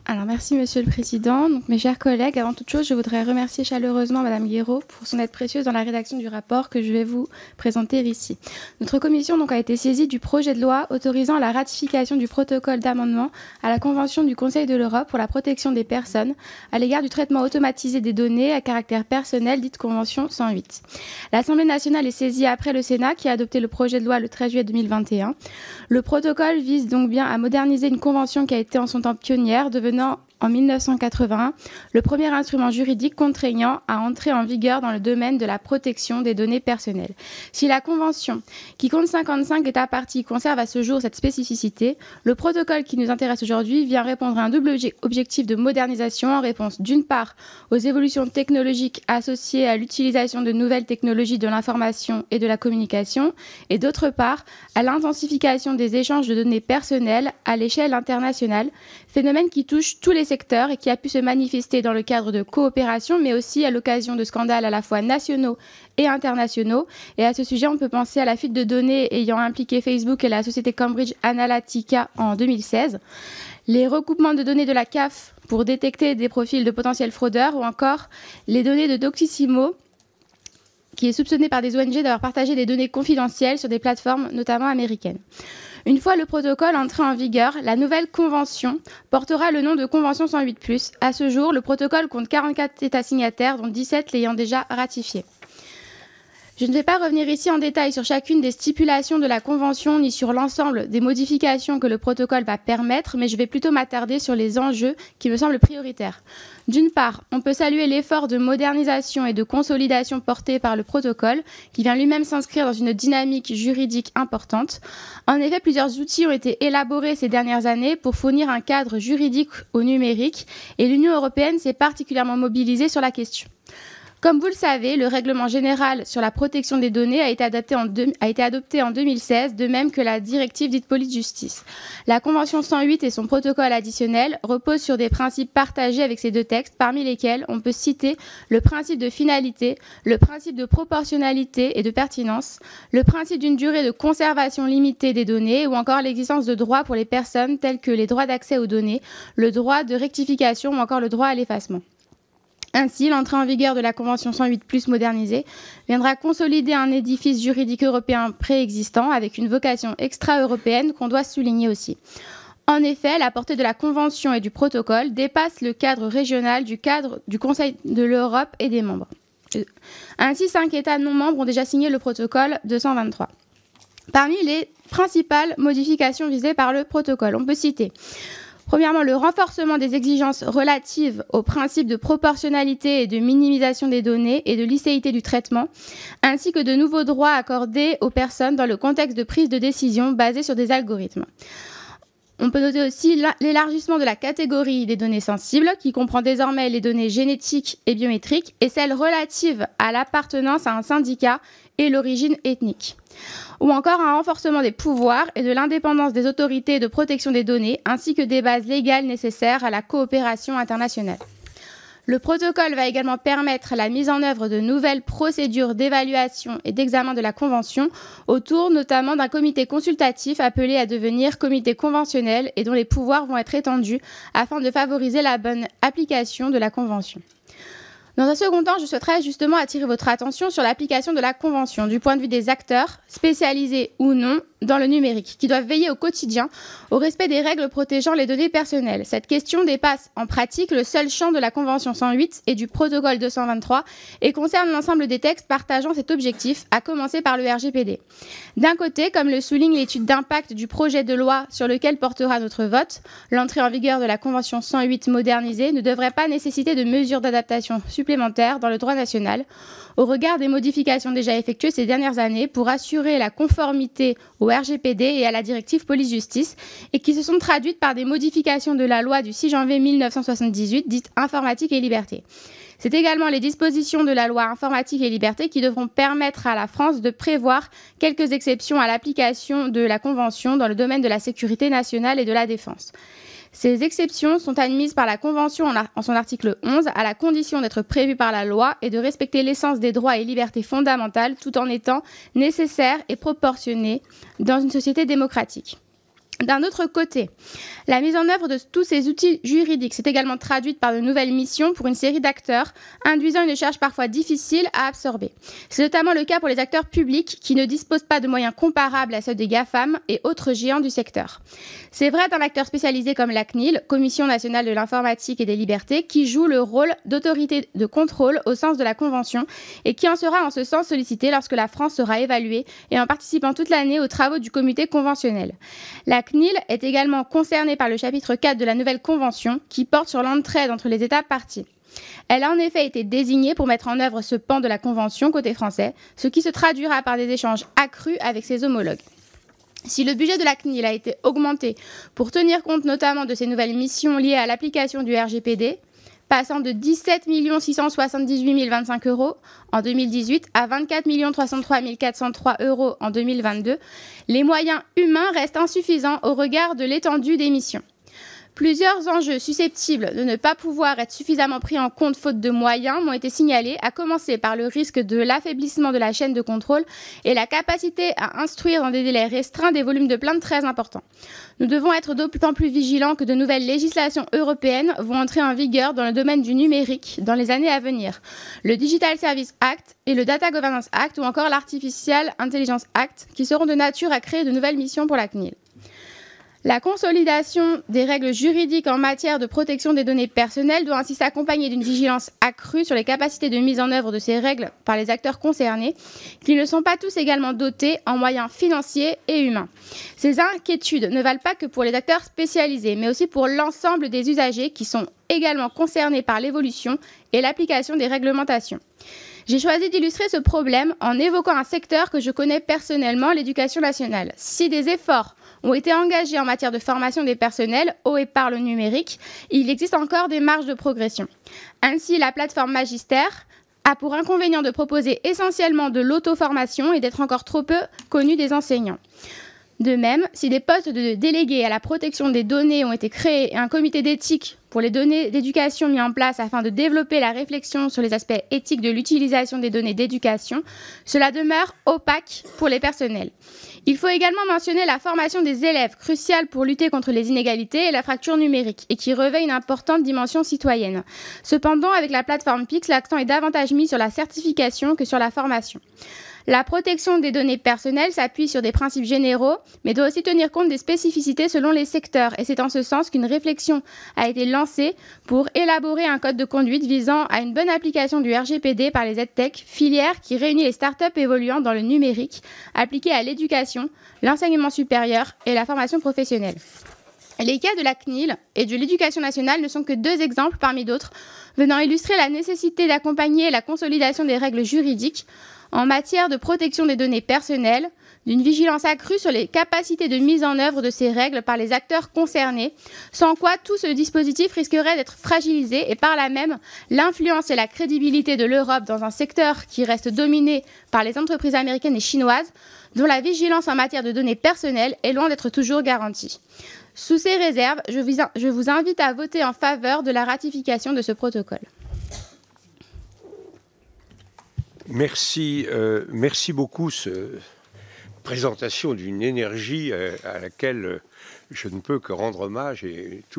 Alors, merci Monsieur le Président. Donc, mes chers collègues, avant toute chose, je voudrais remercier chaleureusement Madame Guéraud pour son aide précieuse dans la rédaction du rapport que je vais vous présenter ici. Notre commission a été saisie du projet de loi autorisant la ratification du protocole d'amendement à la Convention du Conseil de l'Europe pour la protection des personnes à l'égard du traitement automatisé des données à caractère personnel, dite Convention 108. L'Assemblée nationale est saisie après le Sénat qui a adopté le projet de loi le 13 juillet 2021. Le protocole vise donc bien à moderniser une convention qui a été en son temps pionnière, devenant en 1981 le premier instrument juridique contraignant à entrer en vigueur dans le domaine de la protection des données personnelles. Si la Convention, qui compte 55 États parties, conserve à ce jour cette spécificité, le protocole qui nous intéresse aujourd'hui vient répondre à un double objectif de modernisation en réponse d'une part aux évolutions technologiques associées à l'utilisation de nouvelles technologies de l'information et de la communication et d'autre part à l'intensification des échanges de données personnelles à l'échelle internationale, phénomène qui touche tous les secteurs et qui a pu se manifester dans le cadre de coopération, mais aussi à l'occasion de scandales à la fois nationaux et internationaux. Et à ce sujet, on peut penser à la fuite de données ayant impliqué Facebook et la société Cambridge Analytica en 2016, les recoupements de données de la CAF pour détecter des profils de potentiels fraudeurs ou encore les données de Doctissimo, qui est soupçonné par des ONG d'avoir partagé des données confidentielles sur des plateformes, notamment américaines. Une fois le protocole entré en vigueur, la nouvelle convention portera le nom de Convention 108+. À ce jour, le protocole compte 44 États signataires, dont 17 l'ayant déjà ratifié. Je ne vais pas revenir ici en détail sur chacune des stipulations de la Convention ni sur l'ensemble des modifications que le protocole va permettre, mais je vais plutôt m'attarder sur les enjeux qui me semblent prioritaires. D'une part, on peut saluer l'effort de modernisation et de consolidation porté par le protocole, qui vient lui-même s'inscrire dans une dynamique juridique importante. En effet, plusieurs outils ont été élaborés ces dernières années pour fournir un cadre juridique au numérique, et l'Union européenne s'est particulièrement mobilisée sur la question. Comme vous le savez, le règlement général sur la protection des données a été adopté en 2016, de même que la directive dite police justice. La Convention 108 et son protocole additionnel reposent sur des principes partagés avec ces deux textes, parmi lesquels on peut citer le principe de finalité, le principe de proportionnalité et de pertinence, le principe d'une durée de conservation limitée des données ou encore l'existence de droits pour les personnes tels que les droits d'accès aux données, le droit de rectification ou encore le droit à l'effacement. Ainsi, l'entrée en vigueur de la Convention 108+ modernisée viendra consolider un édifice juridique européen préexistant avec une vocation extra-européenne qu'on doit souligner aussi. En effet, la portée de la Convention et du protocole dépasse le cadre régional du cadre du Conseil de l'Europe et des membres. Ainsi, 5 États non membres ont déjà signé le protocole 223. Parmi les principales modifications visées par le protocole, on peut citer premièrement, le renforcement des exigences relatives aux principes de proportionnalité et de minimisation des données et de licéité du traitement, ainsi que de nouveaux droits accordés aux personnes dans le contexte de prise de décision basée sur des algorithmes. On peut noter aussi l'élargissement de la catégorie des données sensibles, qui comprend désormais les données génétiques et biométriques et celles relatives à l'appartenance à un syndicat et l'origine ethnique. Ou encore un renforcement des pouvoirs et de l'indépendance des autorités de protection des données, ainsi que des bases légales nécessaires à la coopération internationale. Le protocole va également permettre la mise en œuvre de nouvelles procédures d'évaluation et d'examen de la Convention, autour notamment d'un comité consultatif appelé à devenir comité conventionnel et dont les pouvoirs vont être étendus afin de favoriser la bonne application de la Convention. Dans un second temps, je souhaiterais justement attirer votre attention sur l'application de la Convention du point de vue des acteurs, spécialisés ou non, dans le numérique, qui doivent veiller au quotidien au respect des règles protégeant les données personnelles. Cette question dépasse en pratique le seul champ de la Convention 108 et du protocole 223 et concerne l'ensemble des textes partageant cet objectif, à commencer par le RGPD. D'un côté, comme le souligne l'étude d'impact du projet de loi sur lequel portera notre vote, l'entrée en vigueur de la Convention 108 modernisée ne devrait pas nécessiter de mesures d'adaptation supplémentaires dans le droit national, au regard des modifications déjà effectuées ces dernières années pour assurer la conformité au RGPD et à la directive police-justice et qui se sont traduites par des modifications de la loi du 6 janvier 1978 dite Informatique et Liberté. C'est également les dispositions de la loi Informatique et Liberté qui devront permettre à la France de prévoir quelques exceptions à l'application de la Convention dans le domaine de la sécurité nationale et de la défense. Ces exceptions sont admises par la Convention en son article 11 à la condition d'être prévues par la loi et de respecter l'essence des droits et libertés fondamentales tout en étant nécessaires et proportionnées dans une société démocratique. D'un autre côté, la mise en œuvre de tous ces outils juridiques s'est également traduite par de nouvelles missions pour une série d'acteurs, induisant une charge parfois difficile à absorber. C'est notamment le cas pour les acteurs publics qui ne disposent pas de moyens comparables à ceux des GAFAM et autres géants du secteur. C'est vrai d'un acteur spécialisé comme la CNIL, Commission nationale de l'informatique et des libertés, qui joue le rôle d'autorité de contrôle au sens de la Convention et qui en sera en ce sens sollicité lorsque la France sera évaluée et en participant toute l'année aux travaux du comité conventionnel. La CNIL est également concernée par le chapitre 4 de la nouvelle convention qui porte sur l'entraide entre les États parties. Elle a en effet été désignée pour mettre en œuvre ce pan de la convention côté français, ce qui se traduira par des échanges accrus avec ses homologues. Si le budget de la CNIL a été augmenté pour tenir compte notamment de ces nouvelles missions liées à l'application du RGPD, passant de 17 678 025 € en 2018 à 24 303 403 € en 2022, les moyens humains restent insuffisants au regard de l'étendue des missions. Plusieurs enjeux susceptibles de ne pas pouvoir être suffisamment pris en compte faute de moyens m'ont été signalés, à commencer par le risque de l'affaiblissement de la chaîne de contrôle et la capacité à instruire dans des délais restreints des volumes de plaintes très importants. Nous devons être d'autant plus vigilants que de nouvelles législations européennes vont entrer en vigueur dans le domaine du numérique dans les années à venir. Le Digital Services Act et le Data Governance Act ou encore l'Artificial Intelligence Act qui seront de nature à créer de nouvelles missions pour la CNIL. La consolidation des règles juridiques en matière de protection des données personnelles doit ainsi s'accompagner d'une vigilance accrue sur les capacités de mise en œuvre de ces règles par les acteurs concernés, qui ne sont pas tous également dotés en moyens financiers et humains. Ces inquiétudes ne valent pas que pour les acteurs spécialisés, mais aussi pour l'ensemble des usagers qui sont également concernés par l'évolution et l'application des réglementations. J'ai choisi d'illustrer ce problème en évoquant un secteur que je connais personnellement, l'éducation nationale. Si des efforts ont été engagés en matière de formation des personnels au et par le numérique, il existe encore des marges de progression. Ainsi, la plateforme Magister a pour inconvénient de proposer essentiellement de l'auto-formation et d'être encore trop peu connue des enseignants. De même, si des postes de délégués à la protection des données ont été créés et un comité d'éthique pour les données d'éducation mis en place afin de développer la réflexion sur les aspects éthiques de l'utilisation des données d'éducation, cela demeure opaque pour les personnels. Il faut également mentionner la formation des élèves, cruciale pour lutter contre les inégalités et la fracture numérique, et qui revêt une importante dimension citoyenne. Cependant, avec la plateforme PIX, l'accent est davantage mis sur la certification que sur la formation. La protection des données personnelles s'appuie sur des principes généraux, mais doit aussi tenir compte des spécificités selon les secteurs. Et c'est en ce sens qu'une réflexion a été lancée pour élaborer un code de conduite visant à une bonne application du RGPD par les EdTech, filière qui réunit les startups évoluant dans le numérique, appliquées à l'éducation, l'enseignement supérieur et la formation professionnelle. Les cas de la CNIL et de l'éducation nationale ne sont que deux exemples parmi d'autres, venant illustrer la nécessité d'accompagner la consolidation des règles juridiques en matière de protection des données personnelles, d'une vigilance accrue sur les capacités de mise en œuvre de ces règles par les acteurs concernés, sans quoi tout ce dispositif risquerait d'être fragilisé et par là même l'influence et la crédibilité de l'Europe dans un secteur qui reste dominé par les entreprises américaines et chinoises, dont la vigilance en matière de données personnelles est loin d'être toujours garantie. Sous ces réserves, je vous invite à voter en faveur de la ratification de ce protocole. Merci, merci beaucoup. Présentation d'une énergie à laquelle je ne peux que rendre hommage et tout.